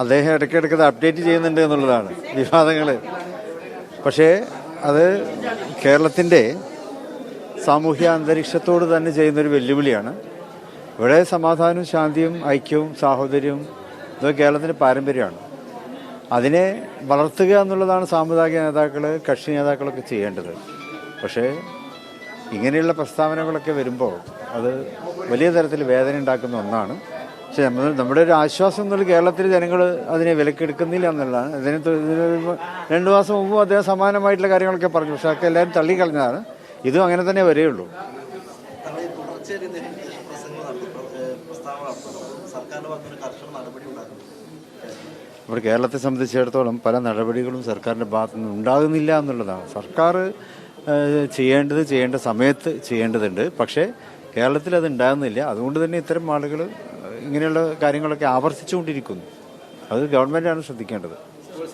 അദ്ദേഹം ഇടയ്ക്കിടയ്ക്ക് അത് അപ്ഡേറ്റ് ചെയ്യുന്നുണ്ട് എന്നുള്ളതാണ് വിവാദങ്ങൾ. പക്ഷേ അത് കേരളത്തിൻ്റെ സാമൂഹ്യ അന്തരീക്ഷത്തോട് തന്നെ ചെയ്യുന്നൊരു വെല്ലുവിളിയാണ്. ഇവിടെ സമാധാനവും ശാന്തിയും ഐക്യവും സാഹോദര്യവും ഇതൊക്കെ കേരളത്തിൻ്റെ പാരമ്പര്യമാണ്. അതിനെ വളർത്തുക എന്നുള്ളതാണ് സാമുദായിക നേതാക്കൾ, കക്ഷി നേതാക്കളൊക്കെ ചെയ്യേണ്ടത്. പക്ഷേ ഇങ്ങനെയുള്ള പ്രസ്താവനകളൊക്കെ വരുമ്പോൾ അത് വലിയ തരത്തിൽ വേദന ഉണ്ടാക്കുന്ന ഒന്നാണ്. പക്ഷെ നമ്മുടെ ഒരു ആശ്വാസം എന്നുള്ള കേരളത്തിലെ ജനങ്ങൾ അതിനെ വിലക്കെടുക്കുന്നില്ല എന്നുള്ളതാണ്. ഇതിന് 2 മാസം മുമ്പും അദ്ദേഹം സമാനമായിട്ടുള്ള കാര്യങ്ങളൊക്കെ പറഞ്ഞു. പക്ഷെ അതൊക്കെ എല്ലാവരും തള്ളിക്കളഞ്ഞതാണ്. ഇതും അങ്ങനെ തന്നെ വരെയുള്ളൂ. ഇവിടെ കേരളത്തെ സംബന്ധിച്ചിടത്തോളം പല നടപടികളും സർക്കാരിൻ്റെ ഭാഗത്തു നിന്ന് ഉണ്ടാകുന്നില്ല എന്നുള്ളതാണ്. സർക്കാർ ചെയ്യേണ്ട സമയത്ത് ചെയ്യേണ്ടതുണ്ട്. പക്ഷേ കേരളത്തിൽ അത് ഉണ്ടാകുന്നില്ല. അതുകൊണ്ട് തന്നെ ഇത്തരം ആളുകൾ ഇങ്ങനെയുള്ള കാര്യങ്ങളൊക്കെ ആവർത്തിച്ചുകൊണ്ടിരിക്കുന്നു. അത് ഗവൺമെൻറ്റാണ് ശ്രദ്ധിക്കേണ്ടത്.